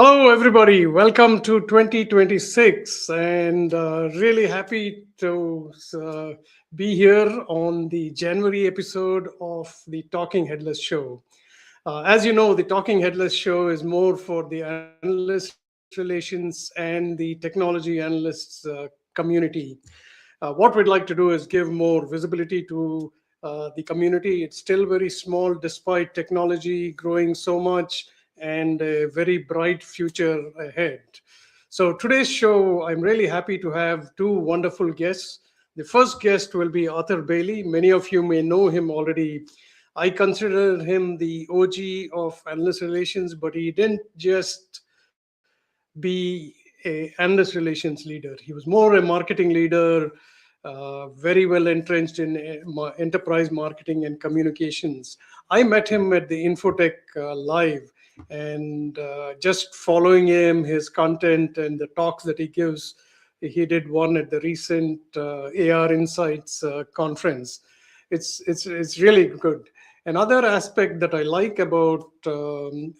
Hello, everybody. Welcome to 2026, and really happy to be here on the January episode of the Talking Headless show. As you know, the Talking Headless show is more for the analyst relations and the technology analysts community. What we'd like to do is give more visibility to the community. It's still very small despite technology growing so much and a very bright future ahead. So, today's show, I'm really happy to have two wonderful guests. The first guest will be Arthur Bailey. Many of you may know him already. I consider him the OG of analyst relations, but he didn't just be a analyst relations leader. He was more a marketing leader, very well entrenched in enterprise marketing and communications. I met him at the Infotech Live, and just following him, his content, and the talks that he gives. He did one at the recent AR Insights conference. It's really good. Another aspect that I like about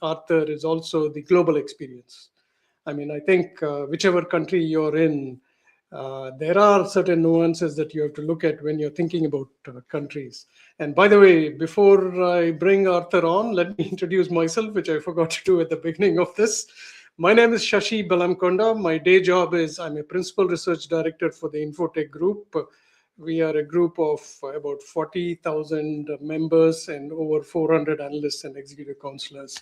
Arthur is also the global experience. I mean, I think whichever country you're in, there are certain nuances that you have to look at when you're thinking about countries. And by the way, before I bring Arthur on, let me introduce myself, which I forgot to do at the beginning of this. My name is Shashi Balamkonda. My day job is I'm a principal research director for the Infotech Group. We are a group of about 40,000 members and over 400 analysts and executive counselors.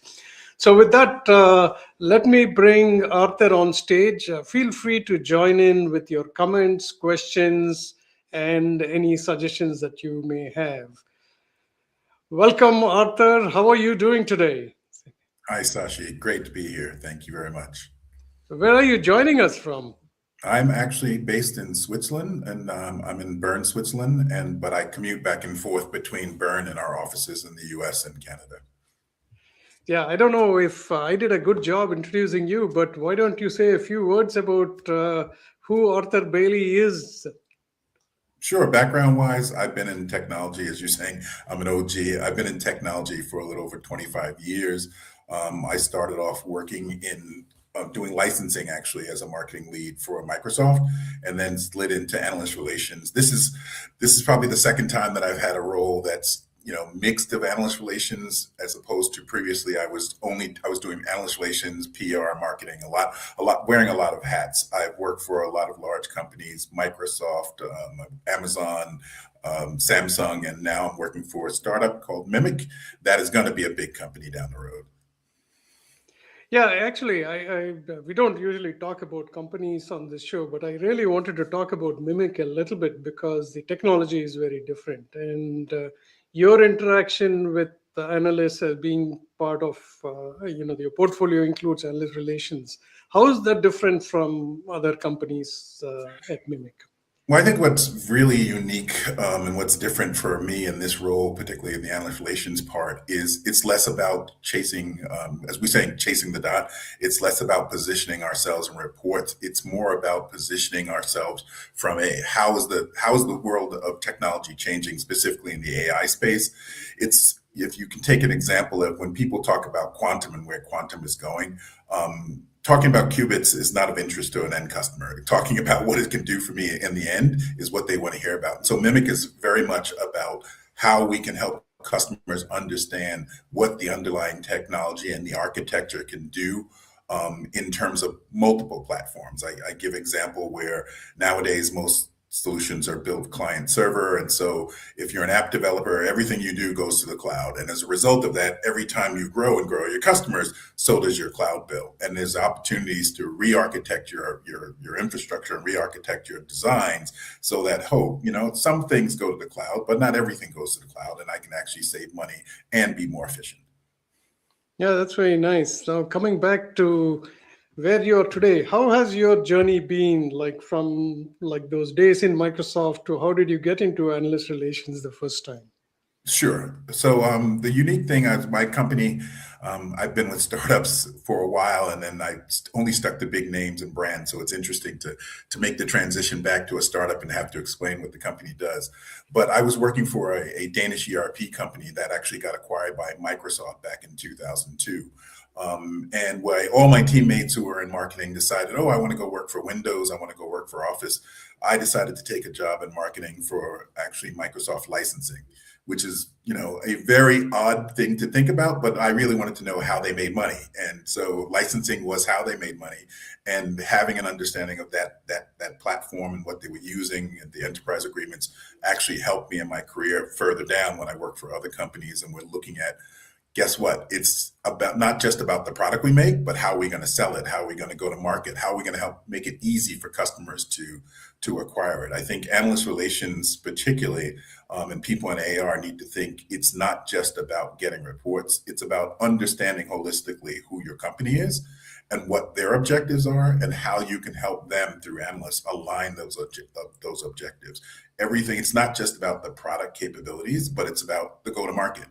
So with that, let me bring Arthur on stage. Feel free to join in with your comments, questions, and any suggestions that you may have. Welcome, Arthur. How are you doing today? Hi, Sashi. Great to be here. Thank you very much. Where are you joining us from? I'm actually based in Switzerland, and I'm in Bern, Switzerland, but I commute back and forth between Bern and our offices in the U.S. and Canada. Yeah, I don't know if I did a good job introducing you, but why don't you say a few words about who Arthur Bailey is? Sure. Background-wise, I've been in technology, as you're saying. I'm an OG. I've been in technology for a little over 25 years. I started off working in doing licensing actually as a marketing lead for Microsoft, and then slid into analyst relations. This is probably the second time that I've had a role that's mixed of analyst relations as opposed to previously I was doing analyst relations, PR, marketing, wearing a lot of hats. I've worked for a lot of large companies, Microsoft, Amazon, Samsung, and now I'm working for a startup called Mimik that is going to be a big company down the road. Yeah, actually, we don't usually talk about companies on this show, but I really wanted to talk about Mimic a little bit because the technology is very different, and your interaction with the analysts as being part of, your portfolio includes analyst relations. How is that different from other companies at Mimic? Well, I think what's really unique and what's different for me in this role, particularly in the analyst relations part, is it's less about chasing, as we say, chasing the dot. It's less about positioning ourselves in reports. It's more about positioning ourselves from how is the world of technology changing, specifically in the AI space. If you can take an example of when people talk about quantum and where quantum is going. Talking about qubits is not of interest to an end customer. Talking about what it can do for me in the end is what they want to hear about. So Mimic is very much about how we can help customers understand what the underlying technology and the architecture can do in terms of multiple platforms. I give example where nowadays most solutions are built client server. And so if you're an app developer, everything you do goes to the cloud. And as a result of that, every time you grow and grow your customers, so does your cloud bill. And there's opportunities to re-architect your infrastructure and re-architect your designs so that some things go to the cloud, but not everything goes to the cloud. And I can actually save money and be more efficient. Yeah, that's very nice. Now, coming back to where you are today, how has your journey been, like from like those days in Microsoft to how did you get into analyst relations the first time? Sure. So the unique thing is my company, I've been with startups for a while, and then only stuck to big names and brands. So it's interesting to make the transition back to a startup and have to explain what the company does. But I was working for a Danish ERP company that actually got acquired by Microsoft back in 2002. And why all my teammates who were in marketing decided, oh, I want to go work for Windows, I want to go work for Office. I decided to take a job in marketing for actually Microsoft licensing, which is, a very odd thing to think about, but I really wanted to know how they made money. And so licensing was how they made money. And having an understanding of that platform and what they were using and the enterprise agreements actually helped me in my career further down when I worked for other companies and we're looking at, guess what? It's about not just about the product we make, but how are we going to sell it? How are we going to go to market? How are we going to help make it easy for customers to acquire it? I think analyst relations, particularly, and people in AR need to think it's not just about getting reports. It's about understanding holistically who your company is and what their objectives are and how you can help them through analysts align those objectives. Everything, it's not just about the product capabilities, but it's about the go-to-market.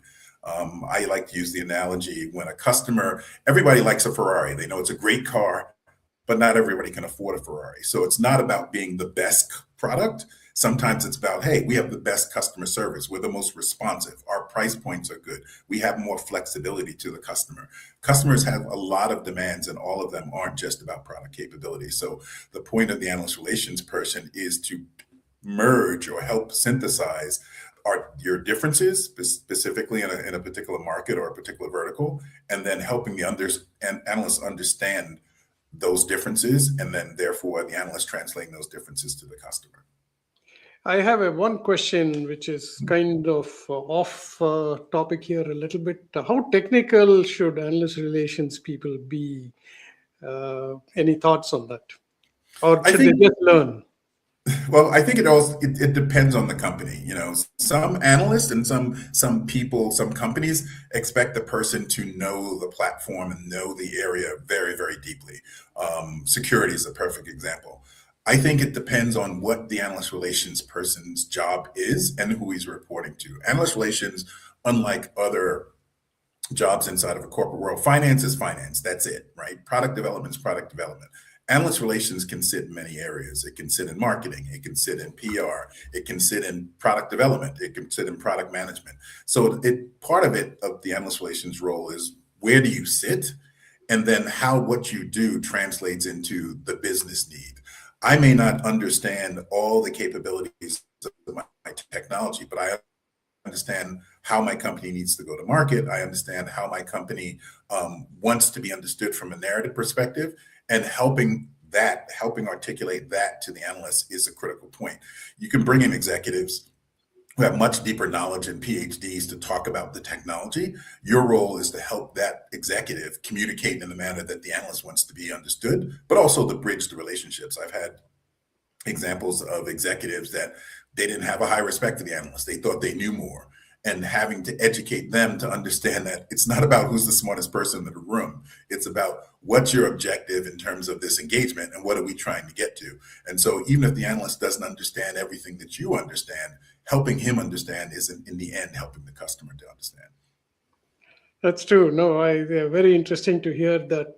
I like to use the analogy when a customer, everybody likes a Ferrari. They know it's a great car, but not everybody can afford a Ferrari. So it's not about being the best product. Sometimes it's about, hey, we have the best customer service. We're the most responsive. Our price points are good. We have more flexibility to the customer. Customers have a lot of demands and all of them aren't just about product capability. So the point of the analyst relations person is to merge or help synthesize your differences specifically in a particular market or a particular vertical, and then helping the analysts understand those differences, and then therefore the analyst translating those differences to the customer. I have one question which is kind of off topic here a little bit. How technical should analyst relations people be? Any thoughts on that? Or should they just learn? Well, I think it depends on the company. Some analysts and some people, some companies expect the person to know the platform and know the area very, very deeply. Security is a perfect example. I think it depends on what the analyst relations person's job is and who he's reporting to. Analyst relations, unlike other jobs inside of a corporate world, finance is finance. That's it, right? Product development is product development. Analyst relations can sit in many areas. It can sit in marketing. It can sit in PR. It can sit in product development. It can sit in product management. So part of the analyst relations role is where do you sit, and then how what you do translates into the business need. I may not understand all the capabilities of my technology, but I understand how my company needs to go to market. I understand how my company wants to be understood from a narrative perspective. And helping articulate that to the analyst is a critical point. You can bring in executives who have much deeper knowledge and PhDs to talk about the technology. Your role is to help that executive communicate in the manner that the analyst wants to be understood, but also to bridge the relationships. I've had examples of executives that they didn't have a high respect for the analyst. They thought they knew more. And having to educate them to understand that it's not about who's the smartest person in the room. It's about what's your objective in terms of this engagement and what are we trying to get to. And so even if the analyst doesn't understand everything that you understand, helping him understand is in the end helping the customer to understand. That's true. No, very interesting to hear that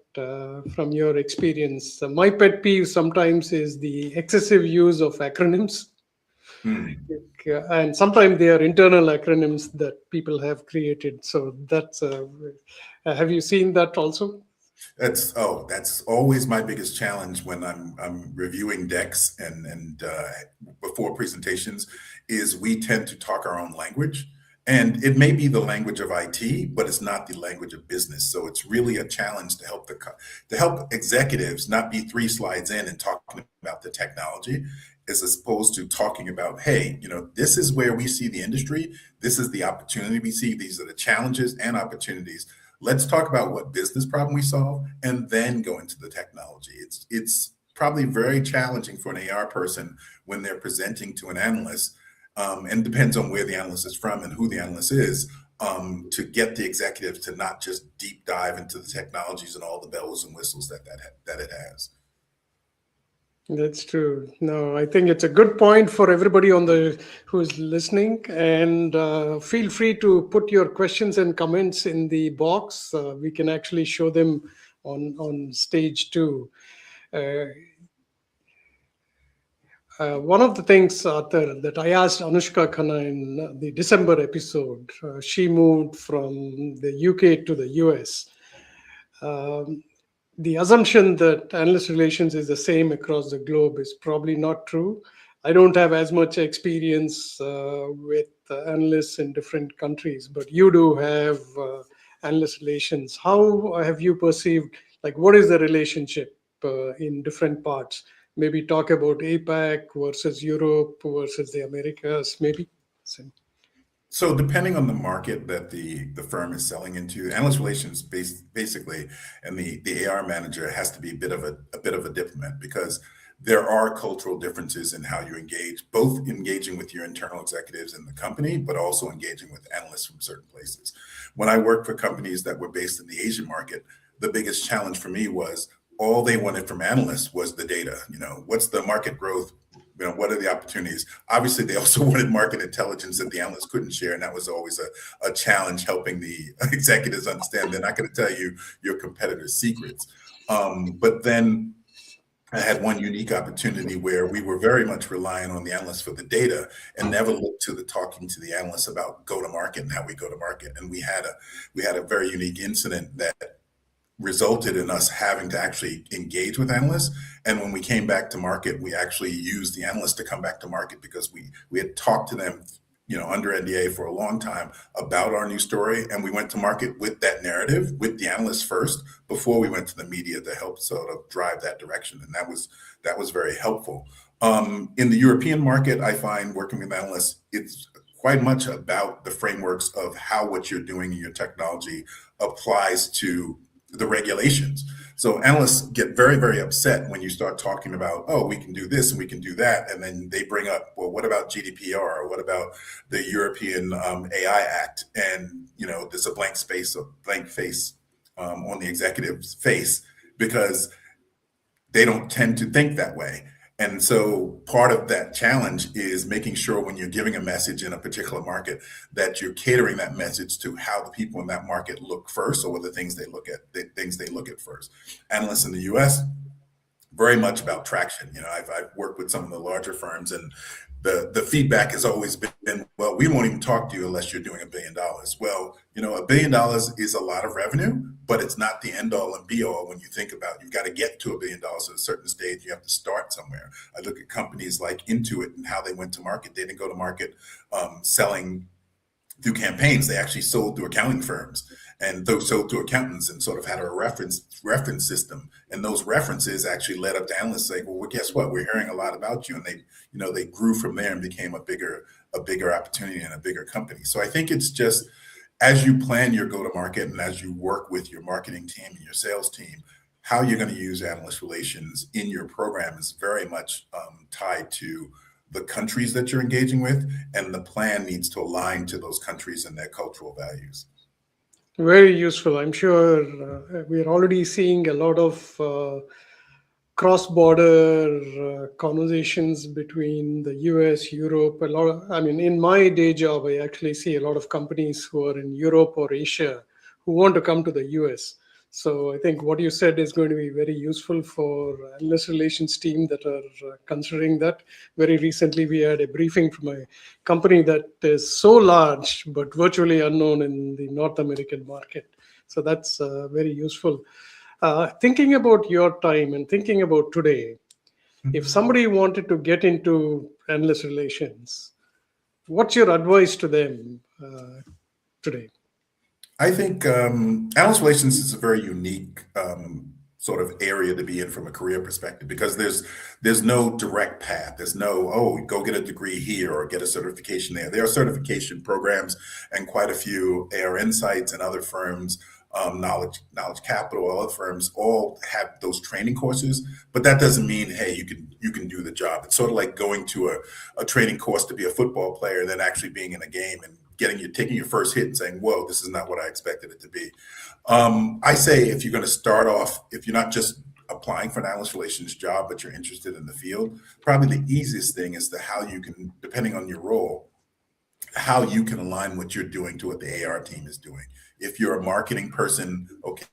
from your experience. My pet peeve sometimes is the excessive use of acronyms. And sometimes they are internal acronyms that people have created. So that's have you seen that also? That's always my biggest challenge when I'm reviewing decks and before presentations is we tend to talk our own language. And it may be the language of IT, but it's not the language of business. So it's really a challenge to help executives not be 3 slides in and talking about the technology, as opposed to talking about, hey, this is where we see the industry. This is the opportunity we see. These are the challenges and opportunities. Let's talk about what business problem we solve and then go into the technology. It's probably very challenging for an AR person when they're presenting to an analyst, and depends on where the analyst is from and who the analyst is, to get the executives to not just deep dive into the technologies and all the bells and whistles that it has. That's true. No, I think it's a good point for everybody who's listening. And feel free to put your questions and comments in the box. We can actually show them on stage too. One of the things, Arthur, that I asked Anushka Khanna in the December episode, she moved from the UK to the US. Um, the assumption that analyst relations is the same across the globe is probably not true. I don't have as much experience with analysts in different countries, but you do have analyst relations. How have you perceived, like, what is the relationship in different parts? Maybe talk about APAC versus Europe versus the Americas, maybe. So, So depending on the market that the firm is selling into, analyst relations basically, and the AR manager has to be a bit of a diplomat because there are cultural differences in how you engage, both engaging with your internal executives in the company, but also engaging with analysts from certain places. When I worked for companies that were based in the Asian market, the biggest challenge for me was all they wanted from analysts was the data. You know, what's the market growth? You know, what are the opportunities? Obviously, they also wanted market intelligence that the analysts couldn't share, and that was always a challenge helping the executives understand they're not going to tell you your competitors' secrets. But then I had one unique opportunity where we were very much relying on the analysts for the data and never looked to the talking to the analysts about go to market and how we go to market. And we had a very unique incident that resulted in us having to actually engage with analysts. And when we came back to market, we actually used the analysts to come back to market because we had talked to them, you know, under NDA for a long time about our new story. And we went to market with that narrative with the analysts first before we went to the media to help sort of drive that direction. And that was very helpful. In the European market, I find working with analysts, it's quite much about the frameworks of how what you're doing in your technology applies to the regulations. So analysts get very, very upset when you start talking about, oh, we can do this and we can do that. And then they bring up, well, what about GDPR? Or what about the European AI Act? And, you know, there's a blank face on the executive's face because they don't tend to think that way. And so part of that challenge is making sure when you're giving a message in a particular market that you're catering that message to how the people in that market look first, or what the things the things they look at first. Analysts in the US, very much about traction. You know, I've worked with some of the larger firms, and the feedback has always been, well, we won't even talk to you unless you're doing $1 billion. Well, you know, $1 billion is a lot of revenue, but it's not the end all and be all. When you think about, you've got to get to $1 billion at a certain stage. You have to start somewhere. I look at companies like Intuit and how they went to market. They didn't go to market selling through campaigns. They actually sold through accounting firms, and those sold through accountants, and sort of had a reference system. And those references actually led up to analysts saying, well, guess what? We're hearing a lot about you. And they, you know, they grew from there and became a bigger opportunity and a bigger company. So I think it's just, as you plan your go to market and as you work with your marketing team and your sales team, how you're going to use analyst relations in your program is very much tied to the countries that you're engaging with, and the plan needs to align to those countries and their cultural values. very useful. I'm sure we're already seeing a lot of cross-border conversations between the US, Europe. A lot of, I mean, in my day job, I actually see a lot of companies who are in Europe or Asia who want to come to the US. So I think what you said is going to be very useful for analyst relations team that are considering that. Very recently, we had a briefing from a company that is so large but virtually unknown in the North American market. So that's very useful. Thinking about your time and thinking about today, if somebody wanted to get into analyst relations, what's your advice to them today? I think analyst relations is a very unique sort of area to be in from a career perspective, because there's no direct path. There's no, oh, go get a degree here or get a certification there. There are certification programs, and quite a few AR Insights and other firms, Knowledge Capital, other firms all have those training courses. But that doesn't mean, hey, you can do the job. It's sort of like going to a training course to be a football player, and then actually being in a game and taking your first hit and saying, whoa, this is not what I expected it to be. I say, if you're going to start off, if you're not just applying for an analyst relations job, but you're interested in the field, probably the easiest thing is how you can, depending on your role, how you can align what you're doing to what the AR team is doing. If you're a marketing person, okay,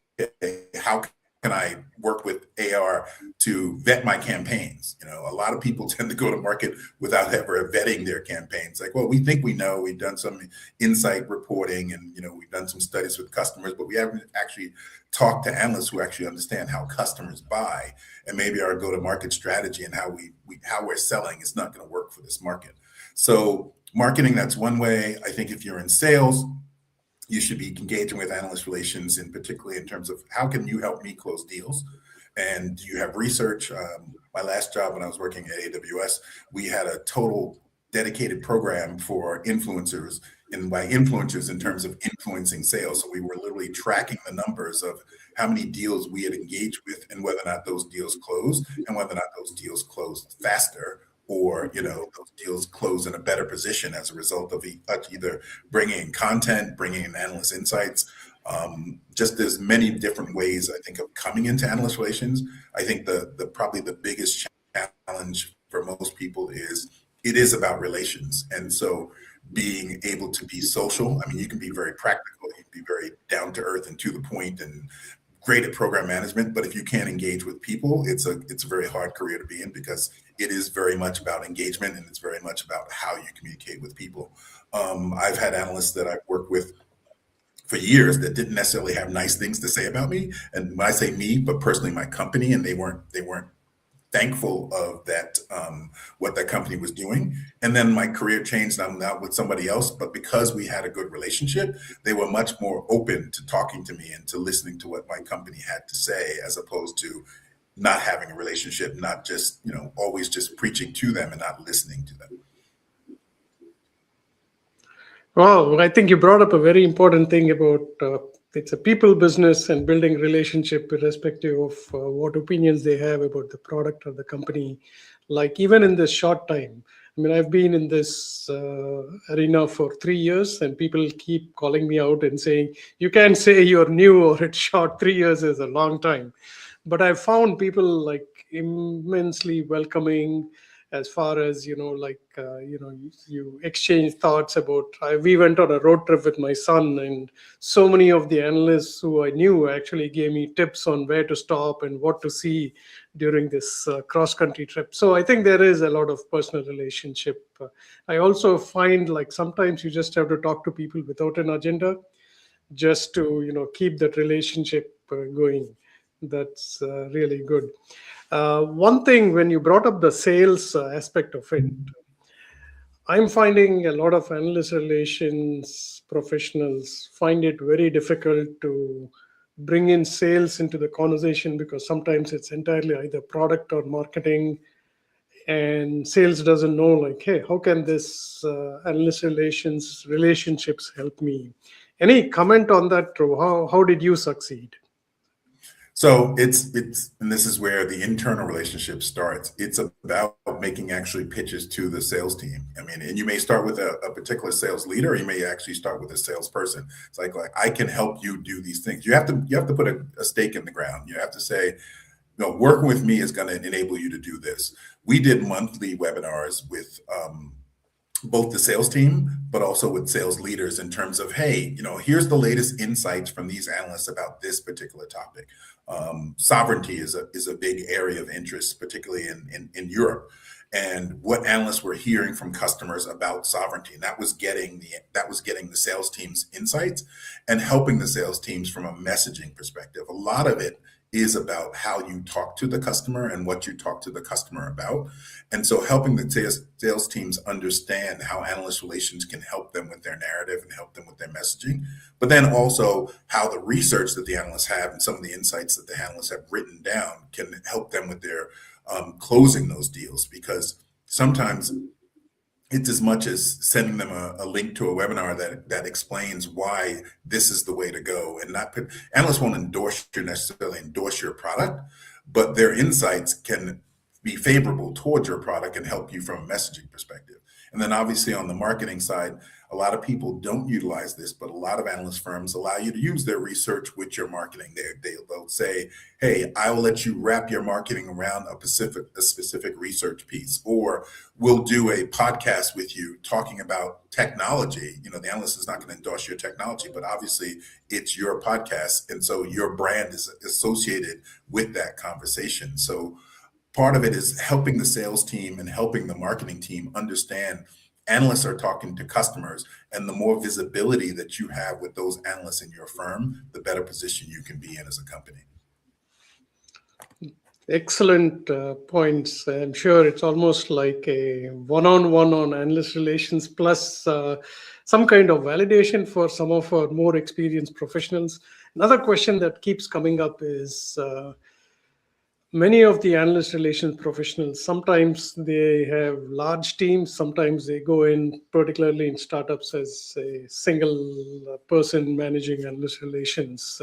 how can can I work with AR to vet my campaigns? You know, a lot of people tend to go to market without ever vetting their campaigns. Like, well, we think we know, we've done some insight reporting and, you know, we've done some studies with customers, but we haven't actually talked to analysts who actually understand how customers buy, and maybe our go-to-market strategy and how how we're selling is not going to work for this market. So marketing, that's one way. I think if you're in sales, you should be engaging with analyst relations, and particularly in terms of how can you help me close deals? And do you have research? My last job when I was working at AWS, we had a total dedicated program for influencers, and by influencers in terms of influencing sales. So we were literally tracking the numbers of how many deals we had engaged with and whether or not those deals closed, and whether or not those deals closed faster, or, you know, those deals close in a better position as a result of either bringing in content, bringing in analyst insights. Just there's many different ways, I think, of coming into analyst relations. I think the probably the biggest challenge for most people is it is about relations. And so being able to be social, I mean, you can be very practical, you can be very down to earth and to the point and great at program management, but if you can't engage with people, it's a very hard career to be in, because it is very much about engagement, and it's very much about how you communicate with people. I've had analysts that I've worked with for years that didn't necessarily have nice things to say about me, and when I say me, but personally my company, and they weren't thankful of that, what that company was doing. And then my career changed. I'm now with somebody else, but because we had a good relationship, they were much more open to talking to me and to listening to what my company had to say, as opposed to not having a relationship, not just, you know, always just preaching to them and not listening to them. Well, I think you brought up a very important thing about it's a people business, and building relationship irrespective of what opinions they have about the product or the company. Like even in this short time, I mean, I've been in this arena for 3 years, and people keep calling me out and saying, you can't say you're new or it's short. 3 years is a long time. But I've found people like immensely welcoming, as far as, you know, like, you exchange thoughts about, we went on a road trip with my son, and so many of the analysts who I knew actually gave me tips on where to stop and what to see during this cross-country trip. So I think there is a lot of personal relationship. I also find like sometimes you just have to talk to people without an agenda, just to, you know, keep that relationship going. That's really good. One thing, when you brought up the sales aspect of it, I'm finding a lot of analyst relations professionals find it very difficult to bring in sales into the conversation, because sometimes it's entirely either product or marketing, and sales doesn't know, like, hey, how can this analyst relationships help me? Any comment on that, Drew? How did you succeed? So it's and this is where the internal relationship starts. It's about making actually pitches to the sales team. I mean, and you may start with a particular sales leader, or you may actually start with a salesperson. It's like I can help you do these things. You have to put a stake in the ground. You have to say, no, working with me is going to enable you to do this. We did monthly webinars with both the sales team, but also with sales leaders, in terms of, hey, you know, here's the latest insights from these analysts about this particular topic. Sovereignty is a big area of interest, particularly in Europe, and what analysts were hearing from customers about sovereignty. And that was getting the sales team's insights and helping the sales teams from a messaging perspective. A lot of it is about how you talk to the customer and what you talk to the customer about. And so helping the sales teams understand how analyst relations can help them with their narrative and help them with their messaging, but then also how the research that the analysts have and some of the insights that the analysts have written down can help them with their closing those deals. Because sometimes it's as much as sending them a link to a webinar that explains why this is the way to go, and not analysts won't necessarily endorse your product, but their insights can be favorable towards your product and help you from a messaging perspective. And then obviously on the marketing side, a lot of people don't utilize this, but a lot of analyst firms allow you to use their research with your marketing. They'll say, hey, I will let you wrap your marketing around a specific research piece, or we'll do a podcast with you talking about technology. The analyst is not going to endorse your technology, but obviously it's your podcast. And so your brand is associated with that conversation. So part of it is helping the sales team and helping the marketing team understand analysts are talking to customers, and the more visibility that you have with those analysts in your firm, the better position you can be in as a company. Excellent points. I'm sure it's almost like a one-on-one on analyst relations plus some kind of validation for some of our more experienced professionals. Another question that keeps coming up is many of the analyst relations professionals, sometimes they have large teams, sometimes they go in, particularly in startups, as a single person managing analyst relations.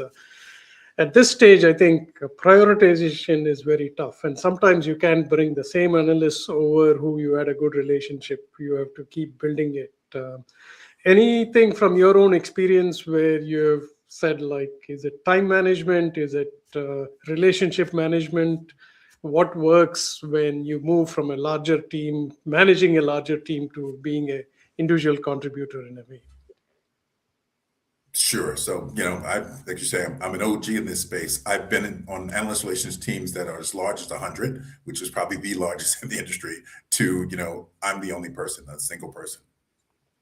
At this stage, I think prioritization is very tough. And sometimes you can't bring the same analysts over who you had a good relationship. You have to keep building it. Anything from your own experience where you've said, like, is it time management? Is it relationship management? What works when you move from a larger team, managing a larger team, to being an individual contributor in a way? Sure. So, like you say, I'm an OG in this space. I've been on analyst relations teams that are as large as 100, which is probably the largest in the industry, to, I'm the only person, a single person.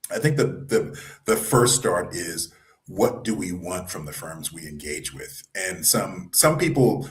I think the first start is, what do we want from the firms we engage with? And some people,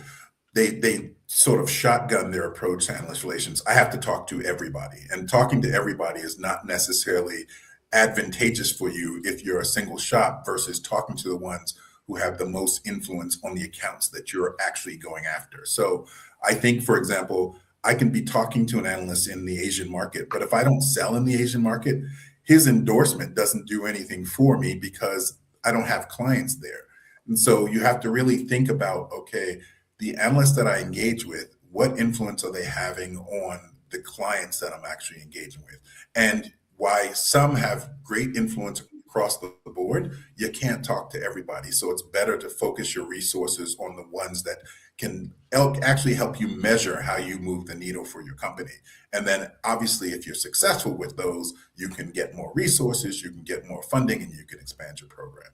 they sort of shotgun their approach to analyst relations. I have to talk to everybody, and talking to everybody is not necessarily advantageous for you if you're a single shop versus talking to the ones who have the most influence on the accounts that you're actually going after. So I think, for example, I can be talking to an analyst in the Asian market, but if I don't sell in the Asian market, his endorsement doesn't do anything for me because I don't have clients there. And so you have to really think about, okay, the analysts that I engage with, what influence are they having on the clients that I'm actually engaging with? And why some have great influence across the board, you can't talk to everybody. So it's better to focus your resources on the ones that can actually help you measure how you move the needle for your company. And then obviously, if you're successful with those, you can get more resources, you can get more funding, and you can expand your program.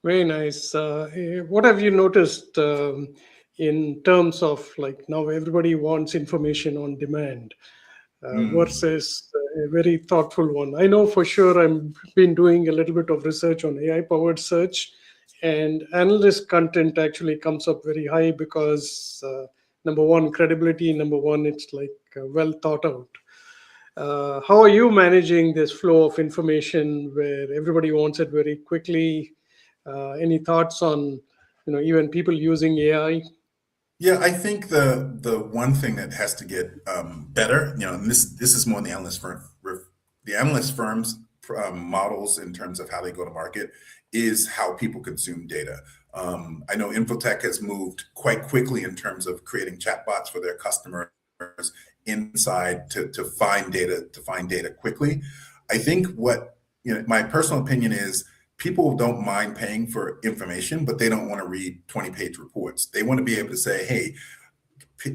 Very nice. What have you noticed in terms of, like, now everybody wants information on demand versus a very thoughtful one? I know for sure I've been doing a little bit of research on AI-powered search, and analyst content actually comes up very high because number one, credibility, number one, it's like well thought out. How are you managing this flow of information where everybody wants it very quickly? Any thoughts on, even people using AI? Yeah, I think the one thing that has to get better, and this is more in the analyst firms models in terms of how they go to market, is how people consume data. I know Infotech has moved quite quickly in terms of creating chatbots for their customers inside to find data quickly. I think what my personal opinion is, people don't mind paying for information, but they don't want to read 20-page reports. They want to be able to say, hey,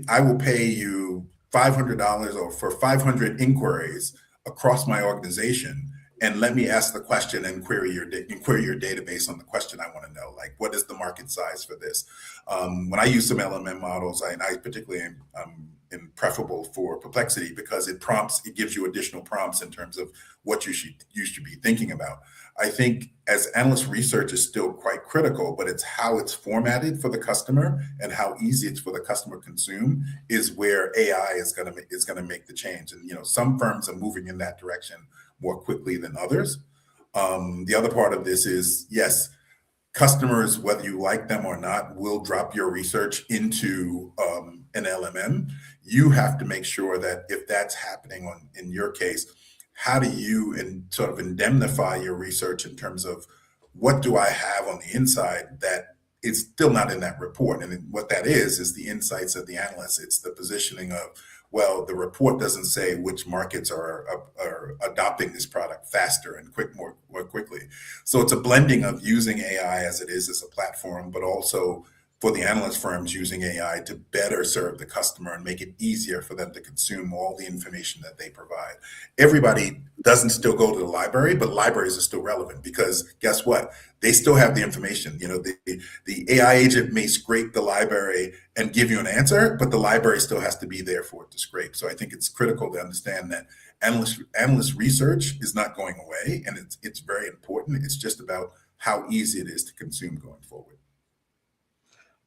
I will pay you $500 or for 500 inquiries across my organization, and let me ask the question and query your database on the question I want to know. Like, what is the market size for this? When I use some LMM models, I particularly am preferable for Perplexity because it gives you additional prompts in terms of what you should be thinking about. I think as analyst research is still quite critical, but it's how it's formatted for the customer and how easy it's for the customer to consume is where AI is going to make the change. And some firms are moving in that direction more quickly than others. The other part of this is, yes, customers, whether you like them or not, will drop your research into an LMM. You have to make sure that if that's happening in your case, how do you sort of indemnify your research in terms of what do I have on the inside that is still not in that report? And what that is the insights of the analyst. It's the positioning of Well, the report doesn't say which markets are adopting this product faster and more quickly. So it's a blending of using AI as it is as a platform, but also for the analyst firms using AI to better serve the customer and make it easier for them to consume all the information that they provide. Everybody doesn't still go to the library, but libraries are still relevant because guess what? They still have the information. The AI agent may scrape the library and give you an answer, but the library still has to be there for it to scrape. So I think it's critical to understand that analyst research is not going away, and it's very important. It's just about how easy it is to consume going forward.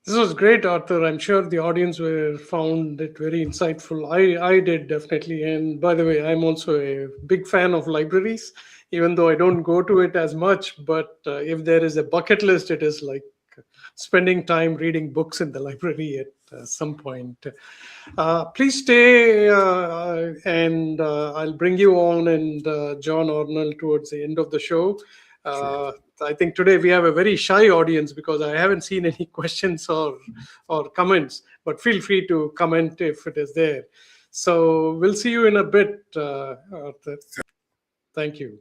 This was great, Arthur. I'm sure the audience were found it very insightful. I did definitely. And by the way, I'm also a big fan of libraries, even though I don't go to it as much. But if there is a bucket list, it is like spending time reading books in the library at some point. Please stay, and I'll bring you on and John Arnold towards the end of the show. Sure. I think today we have a very shy audience because I haven't seen any questions or comments. But feel free to comment if it is there. So we'll see you in a bit, Arthur. Thank you.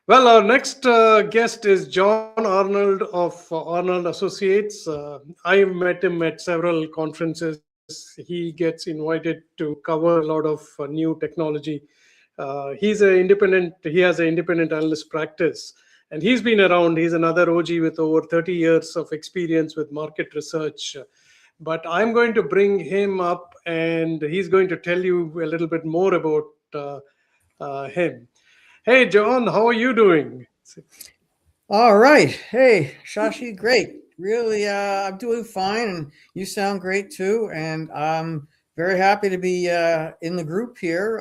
Well, our next guest is John Arnold of Arnold Associates. I have met him at several conferences. He gets invited to cover a lot of new technology. He has an independent analyst practice, and he's been around. He's another OG with over 30 years of experience with market research. But I'm going to bring him up, and he's going to tell you a little bit more about him. Hey, John, how are you doing? All right. Hey, Shashi, great. Really, I'm doing fine, and you sound great too. And I'm very happy to be in the group here.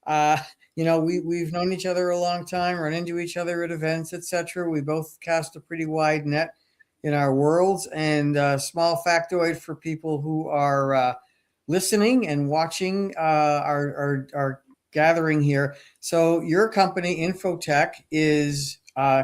Uh, we've known each other a long time, run into each other at events, etc. We both cast a pretty wide net in our worlds. And small factoid for people who are listening and watching our gathering here. So your company, Infotech, is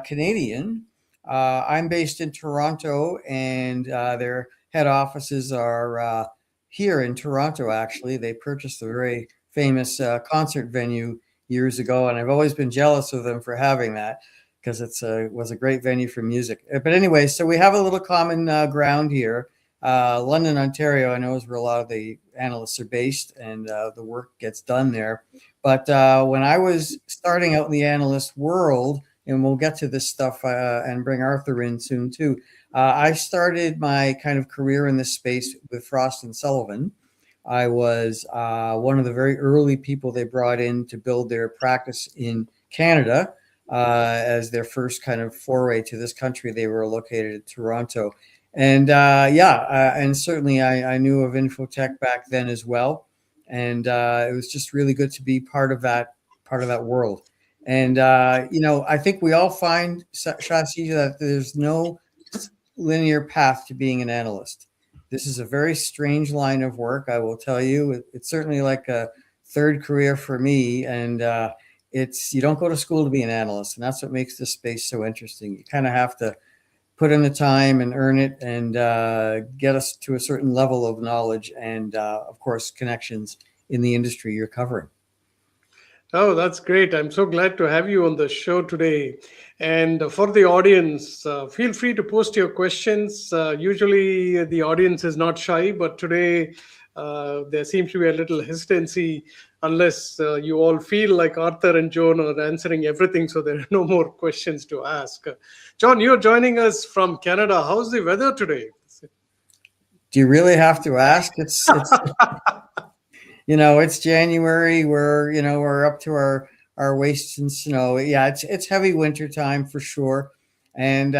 Canadian. I'm based in Toronto, and their head offices are here in Toronto, actually. They purchased a very famous concert venue years ago, and I've always been jealous of them for having that because it was a great venue for music. But anyway, so we have a little common ground here. London, Ontario, I know is where a lot of the analysts are based, and the work gets done there. But when I was starting out in the analyst world, and we'll get to this stuff and bring Arthur in soon too, I started my kind of career in this space with Frost & Sullivan. I was one of the very early people they brought in to build their practice in Canada as their first kind of foray to this country. They were located in Toronto. And and certainly I knew of Infotech back then as well. And it was just really good to be part of that world. And, I think we all find, Shashi, that there's no linear path to being an analyst. This is a very strange line of work, I will tell you. It's certainly like a third career for me. And you don't go to school to be an analyst. And that's what makes this space so interesting. You kind of have to put in the time and earn it and get us to a certain level of knowledge and, of course, connections in the industry you're covering. Oh, that's great. I'm so glad to have you on the show today. And for the audience, feel free to post your questions. Usually the audience is not shy, but today there seems to be a little hesitancy unless you all feel like Arthur and John are answering everything, so there are no more questions to ask. John, you're joining us from Canada. How's the weather today? Do you really have to ask? It's it's January. We're up to our waists in snow. Yeah, it's heavy winter time for sure. And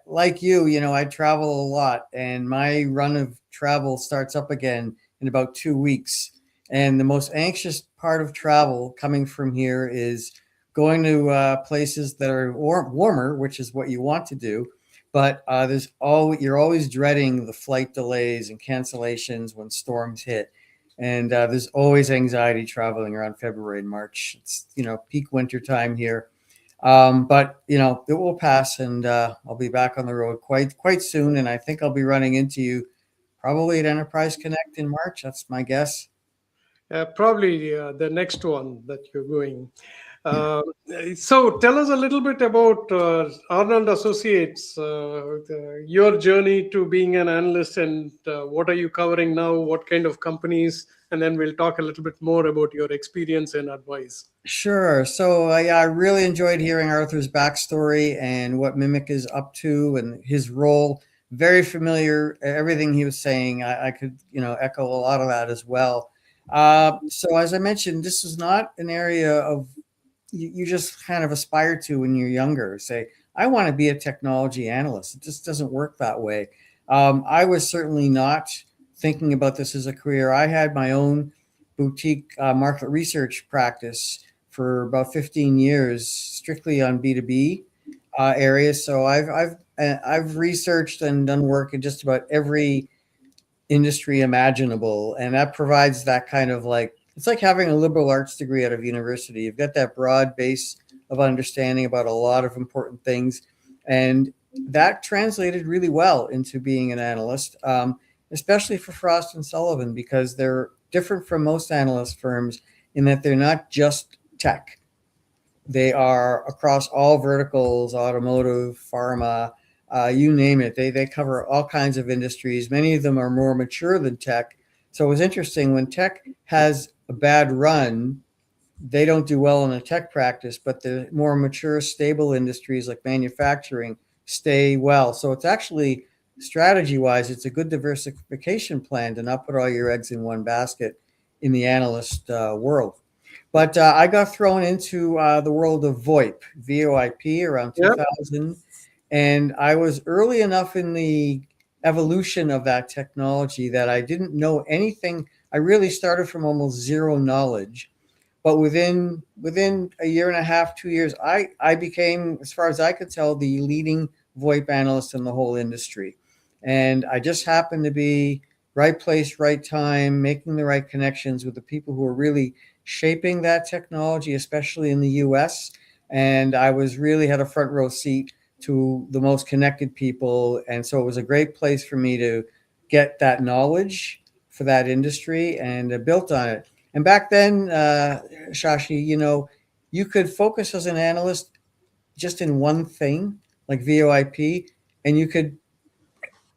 like you, I travel a lot, and my run of travel starts up again in about 2 weeks. And the most anxious part of travel coming from here is going to places that are warmer, which is what you want to do. But you're always dreading the flight delays and cancellations when storms hit. And there's always anxiety traveling around February and March. It's, peak winter time here. But it will pass, and I'll be back on the road quite soon. And I think I'll be running into you probably at Enterprise Connect in March. That's my guess. Probably the next one that you're going. Uh, so tell us a little bit about Arnold Associates, your journey to being an analyst, and what are you covering now? What kind of companies? And then we'll talk a little bit more about your experience and advice. Sure. So, yeah, I really enjoyed hearing Arthur's backstory and what Mimic is up to and his role. Very familiar. Everything he was saying, I could, echo a lot of that as well. So, as I mentioned, this is not an area of you just kind of aspire to when you're younger. Say, I want to be a technology analyst. It just doesn't work that way. I was certainly not thinking about this as a career. I had my own boutique market research practice for about 15 years, strictly on B2B areas. So I've researched and done work in just about every industry imaginable, and that provides that kind of like, it's like having a liberal arts degree out of university. You've got that broad base of understanding about a lot of important things, and that translated really well into being an analyst, especially for Frost and Sullivan, because they're different from most analyst firms in that they're not just tech. They are across all verticals: automotive, pharma, you name it. They cover all kinds of industries. Many of them are more mature than tech. So it was interesting when tech has a bad run, they don't do well in a tech practice, but the more mature, stable industries like manufacturing stay well. So it's actually, strategy wise, it's a good diversification plan to not put all your eggs in one basket in the analyst world. But I got thrown into the world of VoIP around Yeah. 2000. And I was early enough in the evolution of that technology that I didn't know anything. I really started from almost zero knowledge. But within a year and a half, 2 years, I became, as far as I could tell, the leading VoIP analyst in the whole industry. And I just happened to be right place, right time, making the right connections with the people who are really shaping that technology, especially in the US. And I was really had a front row seat to the most connected people. And so it was a great place for me to get that knowledge for that industry and built on it. And back then, Shashi, you could focus as an analyst just in one thing, like VoIP, and you could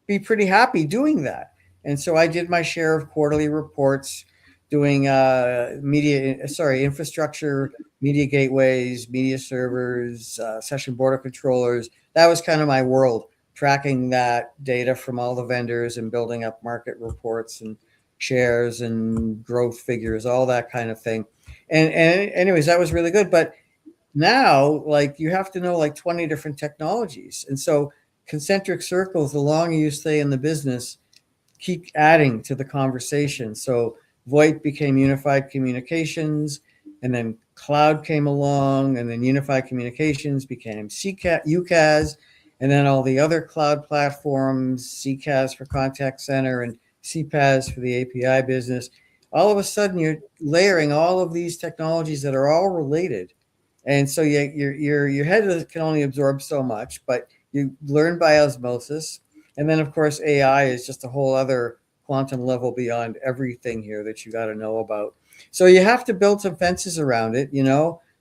be pretty happy doing that. And so I did my share of quarterly reports, doing infrastructure, media gateways, media servers, session border controllers. That was kind of my world, tracking that data from all the vendors and building up market reports and shares and growth figures, all that kind of thing. And anyways, that was really good. But now, like, you have to know like 20 different technologies. And so concentric circles, the longer you stay in the business, keep adding to the conversation. So VoIP became unified communications, and then cloud came along, and then unified communications became UCaaS, and then all the other cloud platforms, CCaaS for contact center and CPaaS for the API business. All of a sudden, you're layering all of these technologies that are all related. And so your head can only absorb so much, but you learn by osmosis. And then, of course, AI is just a whole other quantum level beyond everything here that you got to know about. So you have to build some fences around it,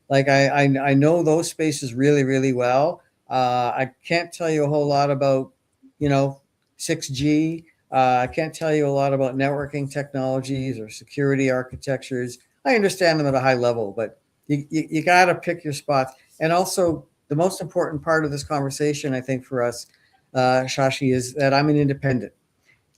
Like I know those spaces really, really well. I can't tell you a whole lot about, 6G. I can't tell you a lot about networking technologies or security architectures. I understand them at a high level, but you got to pick your spots. And also, the most important part of this conversation, I think, for us, Shashi, is that I'm an independent,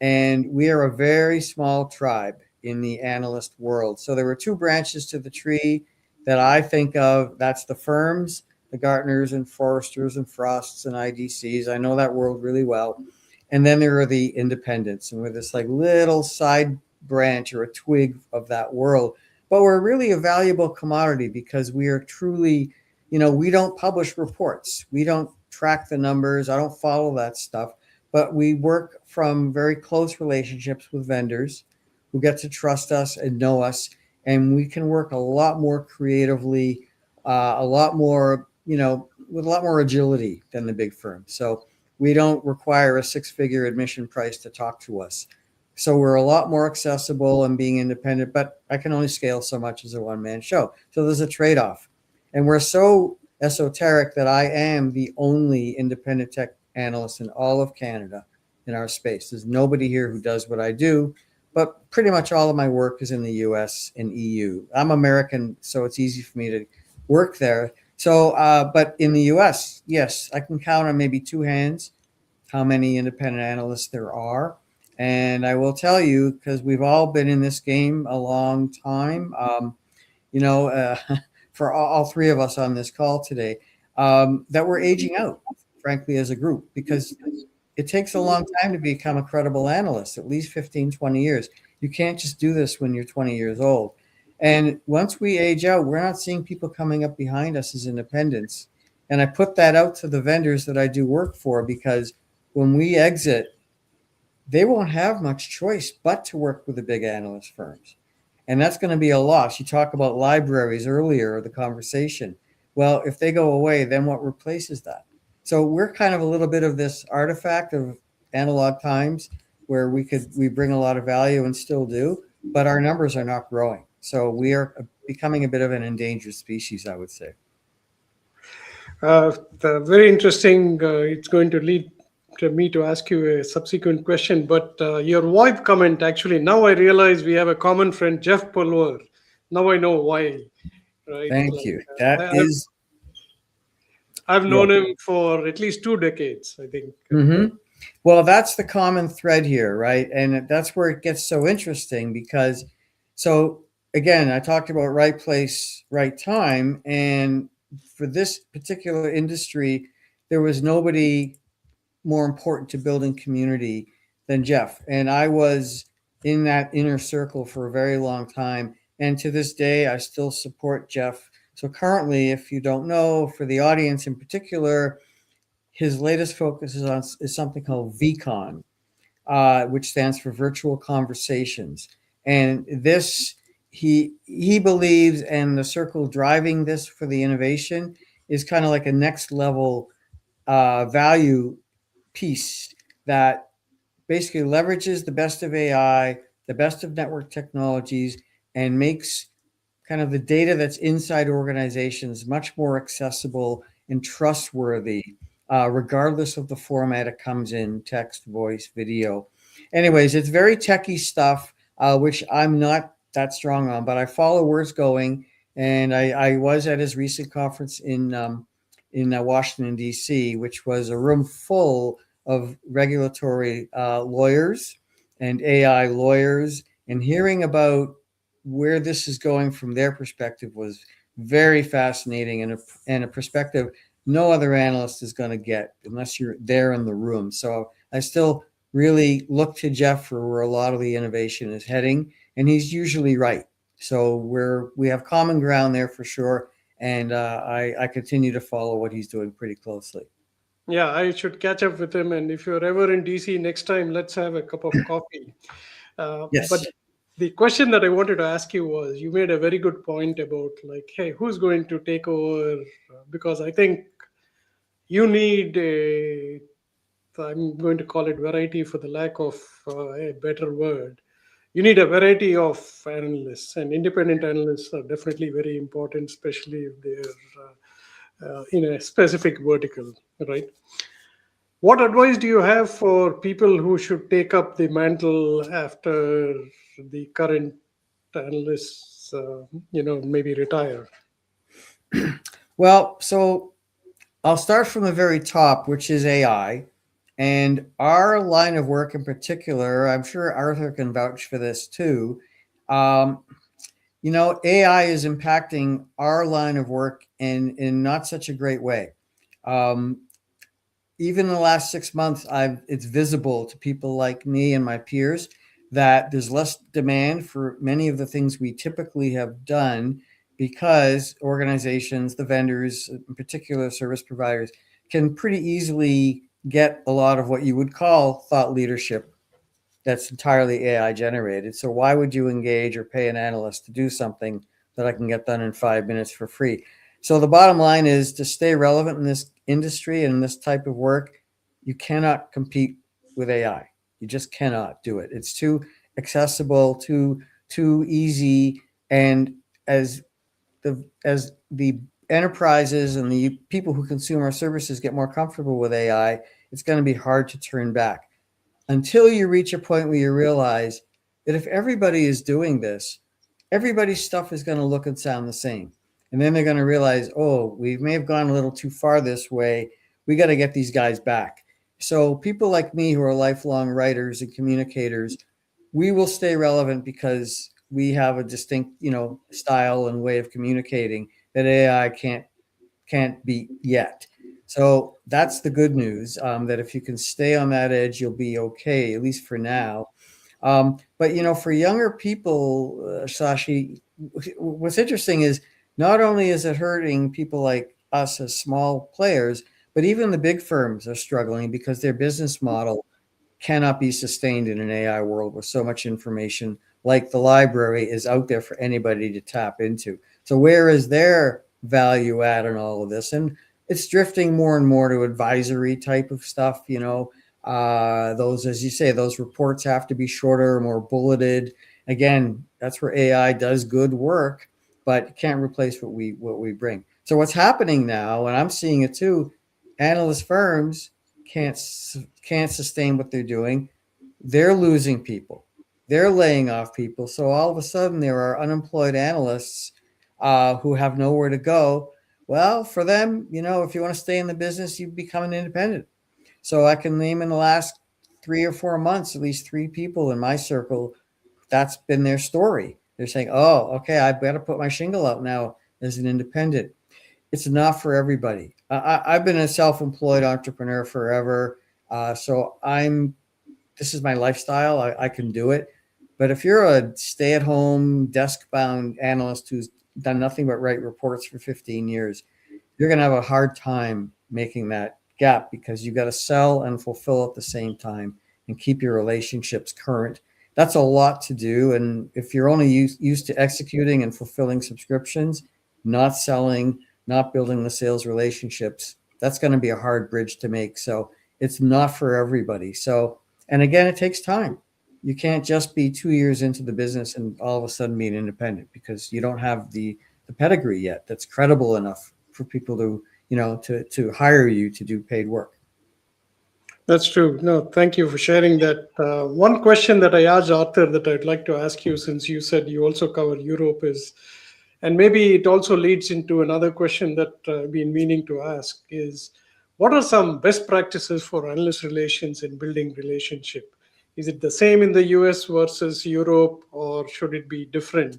and we are a very small tribe in the analyst world. So there were two branches to the tree that I think of. That's the firms, the Gartners and Forresters and Frosts and IDCs. I know that world really well. And then there are the independents, and we're this like little side branch or a twig of that world. But we're really a valuable commodity because we are truly, we don't publish reports. We don't track the numbers. I don't follow that stuff. But we work from very close relationships with vendors who get to trust us and know us. And we can work a lot more creatively, a lot more, with a lot more agility than the big firms. So we don't require a 6-figure admission price to talk to us. So we're a lot more accessible and being independent, but I can only scale so much as a one-man show. So there's a trade-off. And we're so esoteric that I am the only independent tech analyst in all of Canada in our space. There's nobody here who does what I do, but pretty much all of my work is in the US and EU. I'm American, so it's easy for me to work there. So, but in the US, yes, I can count on maybe two hands how many independent analysts there are. And I will tell you, because we've all been in this game a long time, you know, for all three of us on this call today, that we're aging out, frankly, as a group, because it takes a long time to become a credible analyst, at least 15, 20 years. You can't just do this when you're 20 years old. And once we age out, we're not seeing people coming up behind us as independents. And I put that out to the vendors that I do work for, because when we exit, they won't have much choice but to work with the big analyst firms. And that's going to be a loss. You talk about libraries earlier, the conversation. Well, if they go away, then what replaces that? So we're kind of a little bit of this artifact of analog times where we bring a lot of value and still do, but our numbers are not growing. So we are becoming a bit of an endangered species, I would say. Very interesting. It's going to lead to me to ask you a subsequent question, but your wife comment, actually, now I realize we have a common friend, Jeff Pulver. Now I know why, right? Thank you. That is, I've yeah. known him for at least 2 decades, I think. Mm-hmm. Well, that's the common thread here, right? And that's where it gets so interesting, because, so again, I talked about right place, right time. And for this particular industry, there was nobody more important to building community than Jeff. And I was in that inner circle for a very long time. And to this day, I still support Jeff. So currently, if you don't know, for the audience in particular, his latest focus is something called VCon, which stands for Virtual Conversations. And this, he believes, and the circle driving this for the innovation is kind of like a next level value piece that basically leverages the best of AI, the best of network technologies, and makes kind of the data that's inside organizations much more accessible and trustworthy, regardless of the format it comes in: text, voice, video. Anyways, it's very techie stuff, which I'm not that strong on, but I follow where it's going. And I was at his recent conference in Washington, D.C., which was a room full of regulatory lawyers and AI lawyers, and hearing about where this is going from their perspective was very fascinating, and a perspective no other analyst is going to get unless you're there in the room. So I still really look to Jeff for where a lot of the innovation is heading, and he's usually right. So we have common ground there for sure, and I continue to follow what he's doing pretty closely. Yeah, I should catch up with him. And if you're ever in DC next time, let's have a cup of coffee. Yes. But the question that I wanted to ask you was, you made a very good point about, like, hey, who's going to take over? Because I think you need a, I'm going to call it variety for the lack of a better word. You need a variety of analysts, and independent analysts are definitely very important, especially if they're in a specific vertical, right? What advice do you have for people who should take up the mantle after the current analysts, maybe retire? Well, so I'll start from the very top, which is AI. And our line of work in particular, I'm sure Arthur can vouch for this too. Um, AI is impacting our line of work in not such a great way. Um, Even in the last 6 months, it's visible to people like me and my peers that there's less demand for many of the things we typically have done, because organizations, the vendors, in particular service providers, can pretty easily get a lot of what you would call thought leadership that's entirely AI generated. So why would you engage or pay an analyst to do something that I can get done in 5 minutes for free? So the bottom line is, to stay relevant in this industry and in this type of work, you cannot compete with AI. You just cannot do it. It's too accessible, too easy. And as the enterprises and the people who consume our services get more comfortable with AI, it's going to be hard to turn back until you reach a point where you realize that if everybody is doing this, everybody's stuff is going to look and sound the same. And then they're going to realize, oh, we may have gone a little too far this way. We got to get these guys back. So people like me who are lifelong writers and communicators, we will stay relevant because we have a distinct, style and way of communicating that AI can't beat yet. So that's the good news. That if you can stay on that edge, you'll be okay, at least for now. But for younger people, Sashi, what's interesting is not only is it hurting people like us as small players, but even the big firms are struggling because their business model cannot be sustained in an AI world where so much information, like the library, is out there for anybody to tap into. So where is their value add in all of this? And it's drifting more and more to advisory type of stuff. Those, as you say, those reports have to be shorter, more bulleted. Again, that's where AI does good work, but it can't replace what we bring. So what's happening now, and I'm seeing it too, analyst firms can't sustain what they're doing. They're losing people. They're laying off people. So all of a sudden, there are unemployed analysts who have nowhere to go. Well, for them, if you want to stay in the business, you become an independent. So I can name in the last 3 or 4 months, at least 3 people in my circle, that's been their story. They're saying, oh, okay, I better put my shingle out now as an independent. It's not for everybody. I've been a self-employed entrepreneur forever. So this is my lifestyle. I can do it. But if you're a stay-at-home, desk-bound analyst who's done nothing but write reports for 15 years, you're going to have a hard time making that gap because you got to sell and fulfill at the same time and keep your relationships current. That's a lot to do. And if you're only used to executing and fulfilling subscriptions, not selling, not building the sales relationships, that's going to be a hard bridge to make. So it's not for everybody. So, and again, it takes time. You can't just be 2 years into the business and all of a sudden be an independent because you don't have the pedigree yet that's credible enough for people to hire you to do paid work. That's true. No, thank you for sharing that. One question that I asked Arthur that I'd like to ask you, since you said you also cover Europe, is, and maybe it also leads into another question that I've been meaning to ask, is what are some best practices for analyst relations in building relationship? Is it the same in the US versus Europe, or should it be different?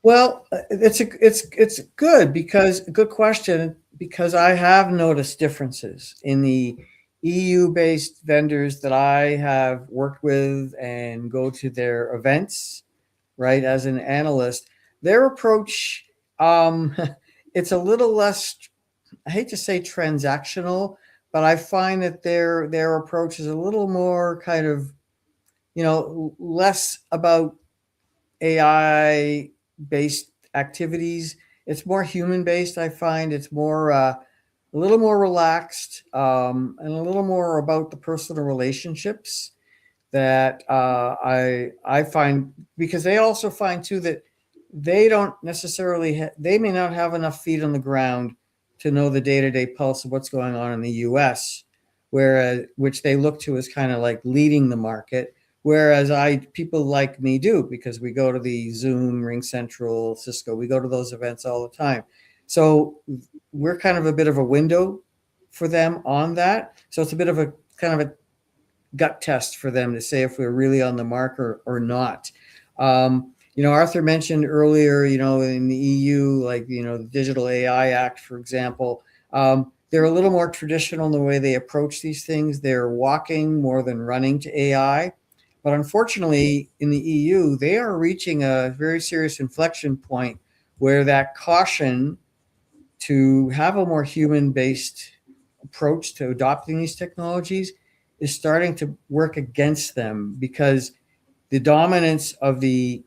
Well, it's good question, because I have noticed differences in the EU-based vendors that I have worked with and go to their events, right? As an analyst, their approach, it's a little less, I hate to say transactional, but I find that their approach is a little more kind of, less about AI based activities. It's more human based. I find it's more a little more relaxed, and a little more about the personal relationships that I find, because they also find too that they don't necessarily they may not have enough feet on the ground to know the day-to-day pulse of what's going on in the US, whereas which they look to as kind of like leading the market. Whereas people like me do, because we go to the Zoom, Ring Central, Cisco, we go to those events all the time. So we're kind of a bit of a window for them on that. So it's a bit of a kind of a gut test for them to say if we're really on the mark or not. Arthur mentioned earlier, in the EU, like, the Digital AI Act, for example, they're a little more traditional in the way they approach these things. They're walking more than running to AI. But unfortunately, in the EU, they are reaching a very serious inflection point where that caution to have a more human-based approach to adopting these technologies is starting to work against them, because the dominance of the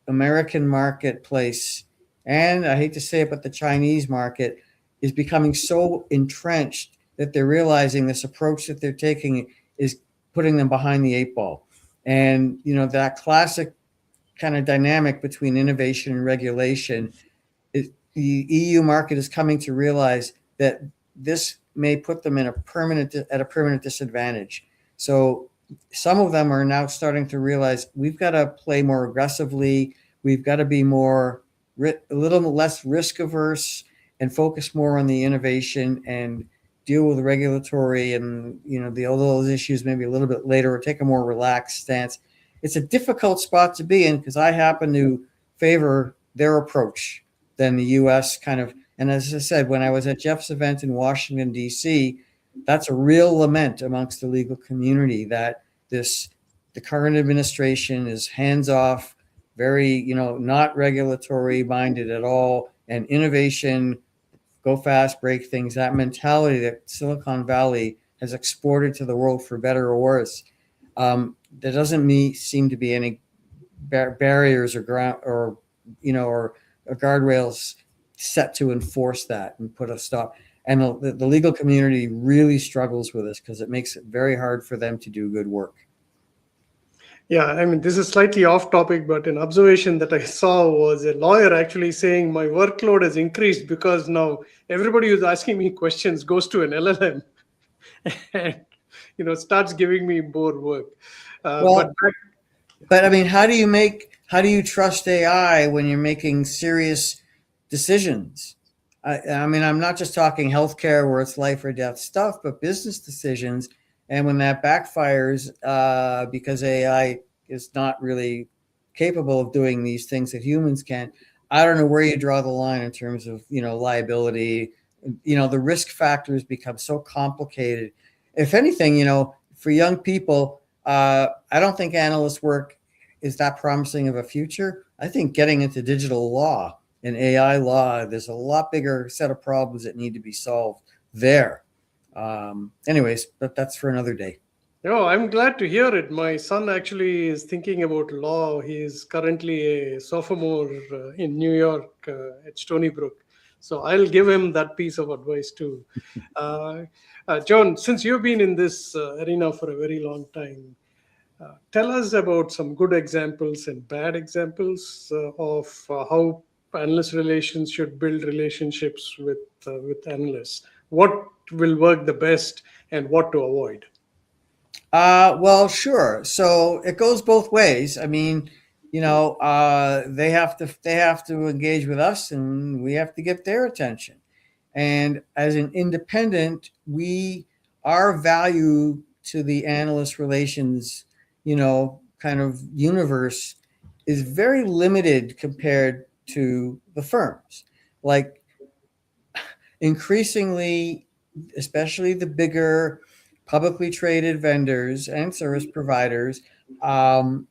American marketplace, and I hate to say it, but the Chinese market, is becoming so entrenched that they're realizing this approach that they're taking is putting them behind the eight ball. And, that classic kind of dynamic between innovation and regulation, the EU market is coming to realize that this may put them at a permanent disadvantage. So some of them are now starting to realize we've got to play more aggressively. We've got to be a little less risk averse and focus more on the innovation and deal with the regulatory and, all those issues maybe a little bit later, or take a more relaxed stance. It's a difficult spot to be in because I happen to favor their approach than the U.S. kind of. And as I said, when I was at Jeff's event in Washington, D.C., that's a real lament amongst the legal community that the current administration is hands off, very, not regulatory minded at all, and innovation, go fast, break things, that mentality that Silicon Valley has exported to the world for better or worse. There doesn't seem to be any barriers or guardrails set to enforce that and put a stop. And the legal community really struggles with this because it makes it very hard for them to do good work. Yeah, I mean, this is slightly off topic, but an observation that I saw was a lawyer actually saying my workload has increased because now everybody who's asking me questions goes to an LLM and, starts giving me more work. But I mean, how do you trust AI when you're making serious decisions? I mean, I'm not just talking healthcare where it's life or death stuff, but business decisions. And when that backfires because AI is not really capable of doing these things that humans can, I don't know where you draw the line in terms of, liability. The risk factors become so complicated. If anything, for young people, I don't think analyst work is that promising of a future. I think getting into digital law and AI law, there's a lot bigger set of problems that need to be solved there. Anyways, but that's for another day. Oh, I'm glad to hear it. My son actually is thinking about law. He's currently a sophomore in New York at Stony Brook. So I'll give him that piece of advice too. John, since you've been in this arena for a very long time, tell us about some good examples and bad examples of how analyst relations should build relationships with analysts. What will work the best and what to avoid? Well, sure. So it goes both ways. I mean, they have to engage with us, and we have to get their attention. And as an independent, our value to the analyst relations, kind of universe is very limited compared to the firms. Like increasingly, especially the bigger publicly traded vendors and service providers are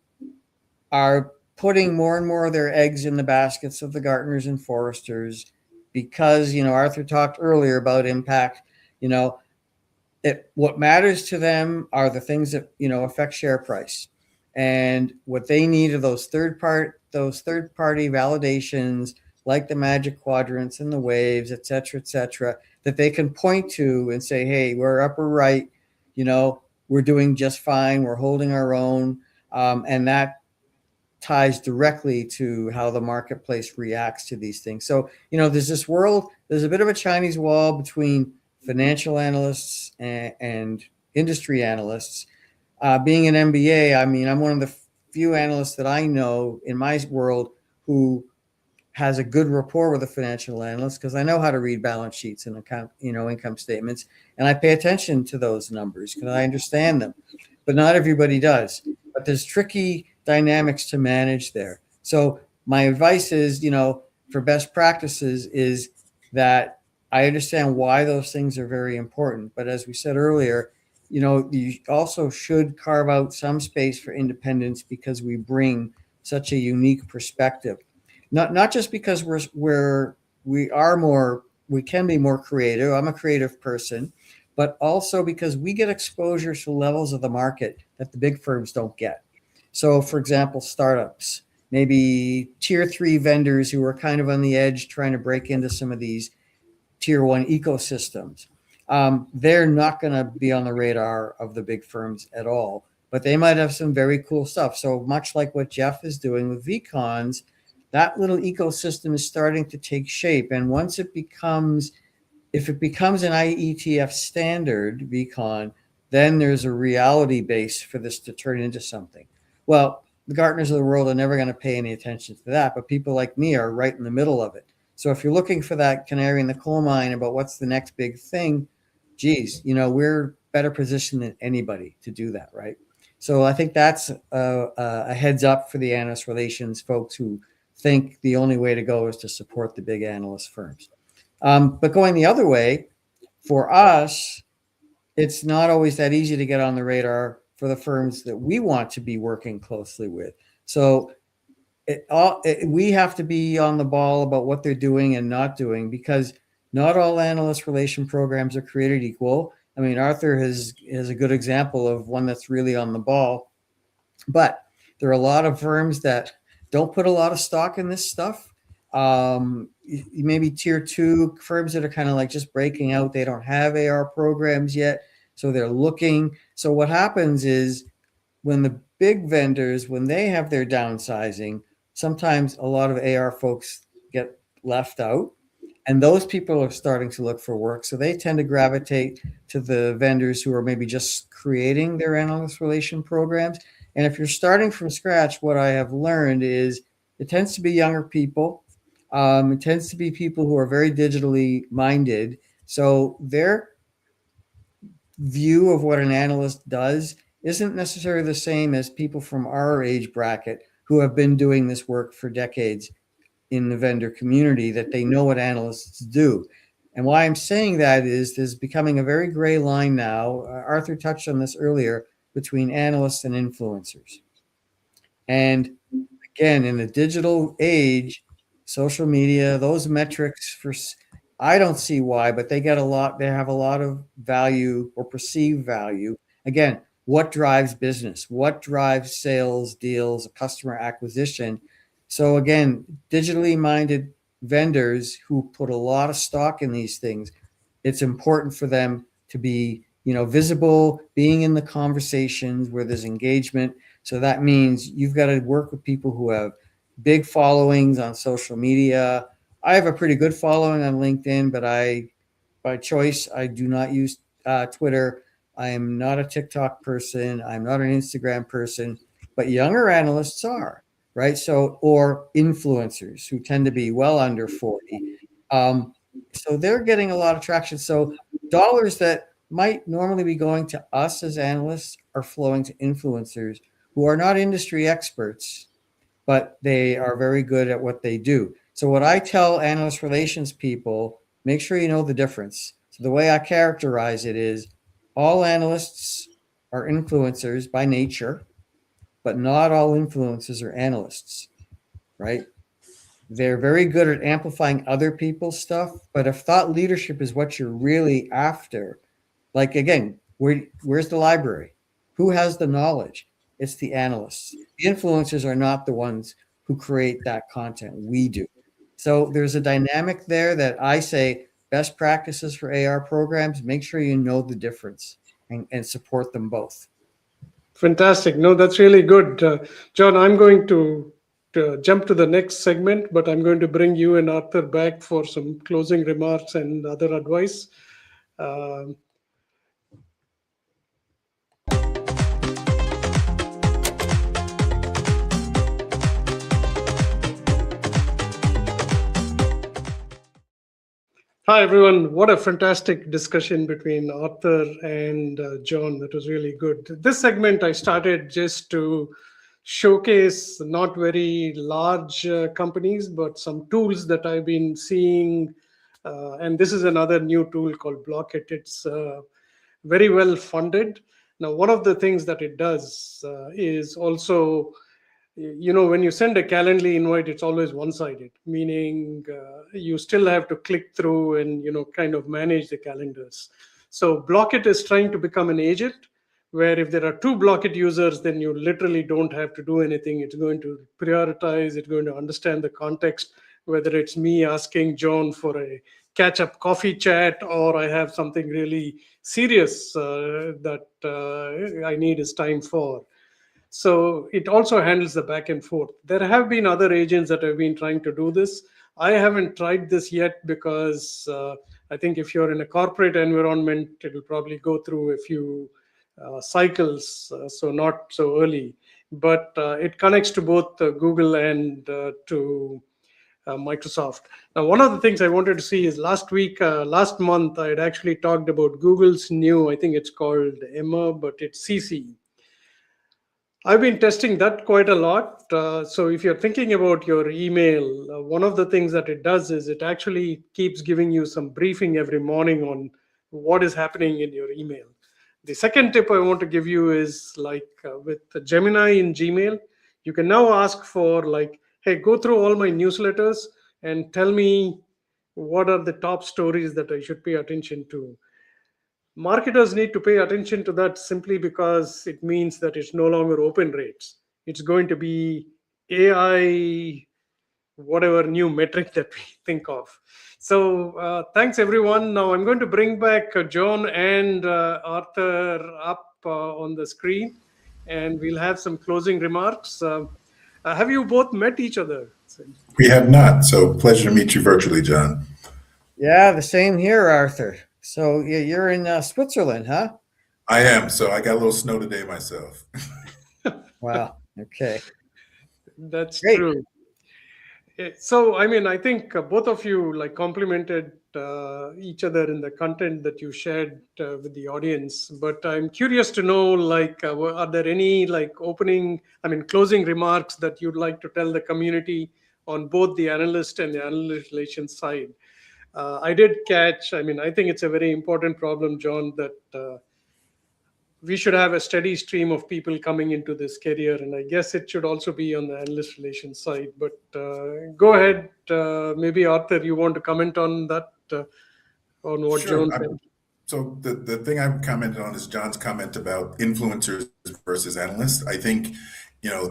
putting more and more of their eggs in the baskets of the Gartners and Forresters because, Arthur talked earlier about impact. What matters to them are the things that, affect share price. And what they need are those third party validations like the magic quadrants and the waves, et cetera, that they can point to and say, hey, we're upper right, we're doing just fine, we're holding our own. And that ties directly to how the marketplace reacts to these things. So, there's a bit of a Chinese wall between financial analysts and industry analysts. Being an MBA, I mean, I'm one of the few analysts that I know in my world who has a good rapport with a financial analyst because I know how to read balance sheets and income statements, and I pay attention to those numbers because I understand them. But not everybody does. But there's tricky dynamics to manage there. So my advice is, for best practices is that I understand why those things are very important. But as we said earlier, you also should carve out some space for independence because we bring such a unique perspective. Not just because we can be more creative. I'm a creative person, but also because we get exposure to levels of the market that the big firms don't get. So, for example, startups, maybe tier 3 vendors who are kind of on the edge trying to break into some of these tier 1 ecosystems. they're not going to be on the radar of the big firms at all, but they might have some very cool stuff. So much like what Jeff is doing with VCons, that little ecosystem is starting to take shape. And once it becomes, if it becomes an IETF standard VCon, then there's a reality base for this to turn into something. Well, the Gartners of the world are never going to pay any attention to that, but people like me are right in the middle of it. So if you're looking for that canary in the coal mine about what's the next big thing, geez, we're better positioned than anybody to do that, right? So I think that's a heads up for the analyst relations folks who think the only way to go is to support the big analyst firms. But going the other way, for us, it's not always that easy to get on the radar for the firms that we want to be working closely with. So we have to be on the ball about what they're doing and not doing, because not all analyst relation programs are created equal. I mean, Arthur is a good example of one that's really on the ball, but there are a lot of firms that don't put a lot of stock in this stuff. Maybe tier 2 firms that are kind of like just breaking out. They don't have AR programs yet, so they're looking. So what happens is when the big vendors, when they have their downsizing, sometimes a lot of AR folks get left out, and those people are starting to look for work. So they tend to gravitate to the vendors who are maybe just creating their analyst relation programs. And if you're starting from scratch, what I have learned is it tends to be younger people. It tends to be people who are very digitally minded. So their view of what an analyst does isn't necessarily the same as people from our age bracket who have been doing this work for decades in the vendor community, that they know what analysts do. And why I'm saying that is there's becoming a very gray line now. Arthur touched on this earlier, between analysts and influencers. And again, in the digital age, social media, those metrics I don't see why, but they have a lot of value or perceived value. Again, what drives business? What drives sales, deals, customer acquisition? So again, digitally minded vendors who put a lot of stock in these things, it's important for them to be, visible, being in the conversations where there's engagement. So that means you've got to work with people who have big followings on social media. I have a pretty good following on LinkedIn, but by choice, I do not use Twitter. I am not a TikTok person. I'm not an Instagram person, but younger analysts are, right? So, or influencers who tend to be well under 40. So they're getting a lot of traction. So dollars that might normally be going to us as analysts are flowing to influencers who are not industry experts, but they are very good at what they do. So what I tell analyst relations people, make sure you know the difference. So the way I characterize it is all analysts are influencers by nature, but not all influencers are analysts, right? They're very good at amplifying other people's stuff, but if thought leadership is what you're really after, like again, where's the library? Who has the knowledge? It's the analysts. The influencers are not the ones who create that content. We do. So there's a dynamic there that I say best practices for AR programs, make sure you know the difference and support them both. Fantastic. No, that's really good. John, I'm going to jump to the next segment, but I'm going to bring you and Arthur back for some closing remarks and other advice. Hi, everyone. What a fantastic discussion between Arthur and John. That was really good. This segment I started just to showcase not very large companies, but some tools that I've been seeing. And this is another new tool called Blockit. It's very well funded. Now, one of the things that it does is also, when you send a Calendly invite, it's always one-sided, meaning you still have to click through and, kind of manage the calendars. So Blockit is trying to become an agent where if there are 2 Blockit users, then you literally don't have to do anything. It's going to prioritize, it's going to understand the context, whether it's me asking John for a catch up coffee chat, or I have something really serious that I need his time for. So it also handles the back and forth. There have been other agents that have been trying to do this. I haven't tried this yet because I think if you're in a corporate environment, it'll probably go through a few cycles, so not so early. But it connects to both Google and to Microsoft. Now, one of the things I wanted to see is last month, I had actually talked about Google's new, I think it's called Emma, but it's CC. I've been testing that quite a lot. So if you're thinking about your email, one of the things that it does is it actually keeps giving you some briefing every morning on what is happening in your email. The second tip I want to give you is like with Gemini in Gmail, you can now ask for like, hey, go through all my newsletters and tell me what are the top stories that I should pay attention to. Marketers need to pay attention to that simply because it means that it's no longer open rates. It's going to be AI, whatever new metric that we think of. So thanks everyone. Now I'm going to bring back John and Arthur up on the screen, and we'll have some closing remarks. Have you both met each other? We have not. So pleasure to meet you virtually, John. Yeah, the same here, Arthur. So you're in Switzerland, huh? I am. So I got a little snow today myself. Wow. Okay. That's Great. true. So, I mean, I think both of you like complimented each other in the content that you shared with the audience. But I'm curious to know, like, are there any like closing remarks that you'd like to tell the community on both the analyst and the analyst relations side? I did catch. I mean, I think it's a very important problem, John, that we should have a steady stream of people coming into this career, and I guess it should also be on the analyst relations side. But go ahead, maybe Arthur, you want to comment on that, on what Sure. John said? So the thing I commented on is John's comment about influencers versus analysts. I think,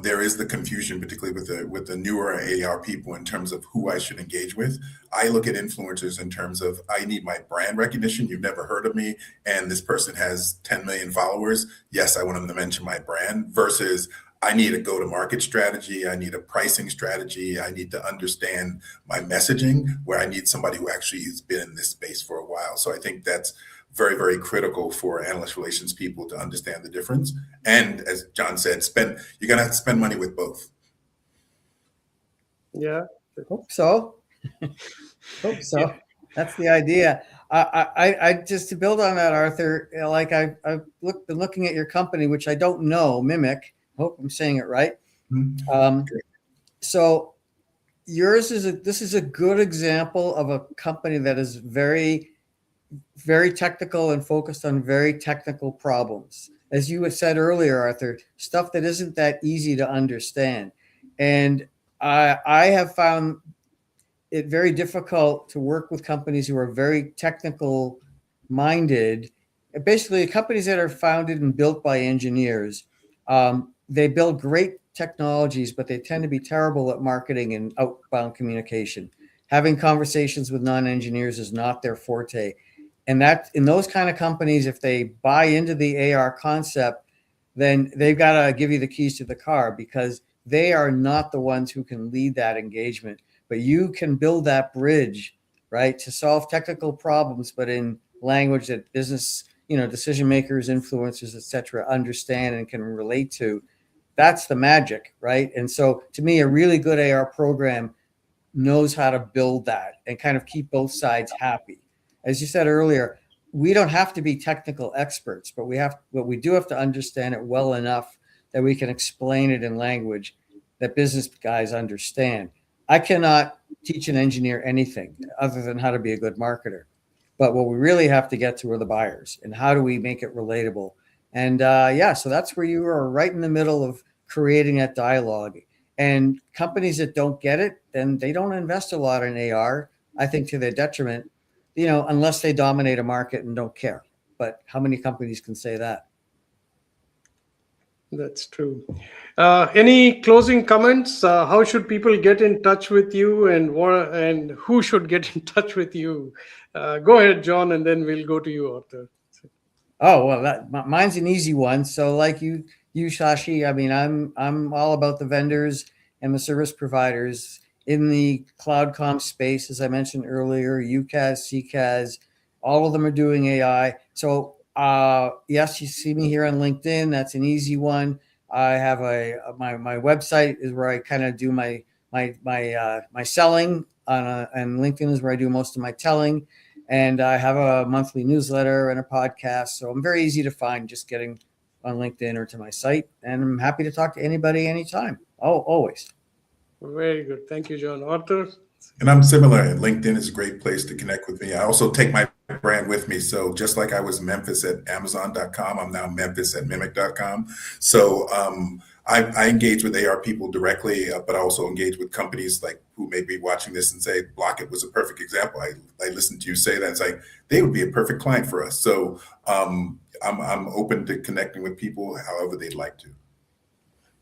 there is the confusion, particularly with the newer AR people, in terms of who I should engage with. I look at influencers in terms of I need my brand recognition. You've never heard of me, and this person has 10 million followers. Yes, I want them to mention my brand. Versus I need a go-to-market strategy. I need a pricing strategy. I need to understand my messaging, where I need somebody who actually has been in this space for a while. So I think that's very, very critical for analyst relations people to understand the difference. And as John said, you're going to have to spend money with both. Yeah. Hope so. Hope so. Yeah. That's the idea. I just to build on that, Arthur, like I've been looking at your company, which I don't know, Mimik. Hope I'm saying it right. Mm-hmm. So yours this is a good example of a company that is very, very technical and focused on very technical problems. As you had said earlier, Arthur, stuff that isn't that easy to understand. And I have found it very difficult to work with companies who are very technical minded. Basically, companies that are founded and built by engineers, they build great technologies, but they tend to be terrible at marketing and outbound communication. Having conversations with non-engineers is not their forte. And that in those kind of companies, if they buy into the AR concept, then they've got to give you the keys to the car, because they are not the ones who can lead that engagement. But you can build that bridge, right, to solve technical problems, but in language that business, decision makers, influencers, et cetera, understand and can relate to. That's the magic, right? And so to me, a really good AR program knows how to build that and kind of keep both sides happy. As you said earlier, we don't have to be technical experts, but we do have to understand it well enough that we can explain it in language that business guys understand. I cannot teach an engineer anything other than how to be a good marketer. But what we really have to get to are the buyers, and how do we make it relatable? And so that's where you are, right in the middle of creating that dialogue. And companies that don't get it, then they don't invest a lot in AR, I think, to their detriment, unless they dominate a market and don't care. But how many companies can say that? That's true. Any closing comments? How should people get in touch with you, and who should get in touch with you? Go ahead, John, and then we'll go to you, Arthur. Oh well, mine's an easy one. So like you Shashi, I mean, I'm all about the vendors and the service providers in the cloud comm space. As I mentioned earlier, UCAS, CCAS, all of them are doing AI. So yes, you see me here on LinkedIn. That's an easy one. I have my website is where I kind of do my selling and LinkedIn is where I do most of my telling. And I have a monthly newsletter and a podcast. So I'm very easy to find just getting on LinkedIn or to my site. And I'm happy to talk to anybody anytime. Oh, always. Very good. Thank you, John. Arthur? And I'm similar. LinkedIn is a great place to connect with me. I also take my brand with me. So just like I was Memphis at Amazon.com, I'm now Memphis at mimik.com. So I engage with AR people directly, but I also engage with companies like who may be watching this and say, Blockit was a perfect example. I listened to you say that. It's like, they would be a perfect client for us. So I'm open to connecting with people however they'd like to.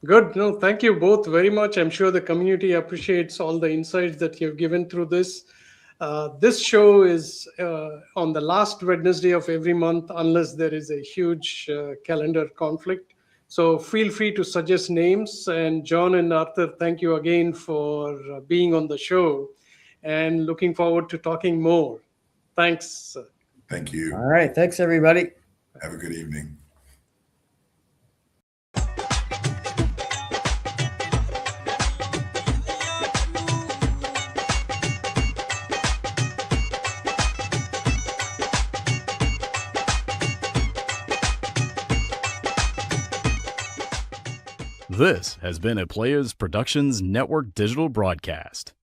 Good. No, thank you both very much. I'm sure the community appreciates all the insights that you've given through this. This show is on the last Wednesday of every month, unless there is a huge calendar conflict. So feel free to suggest names. And John and Arthur, thank you again for being on the show, and looking forward to talking more. Thanks. Thank you. All right. Thanks, everybody. Have a good evening. This has been a Players Productions Network digital broadcast.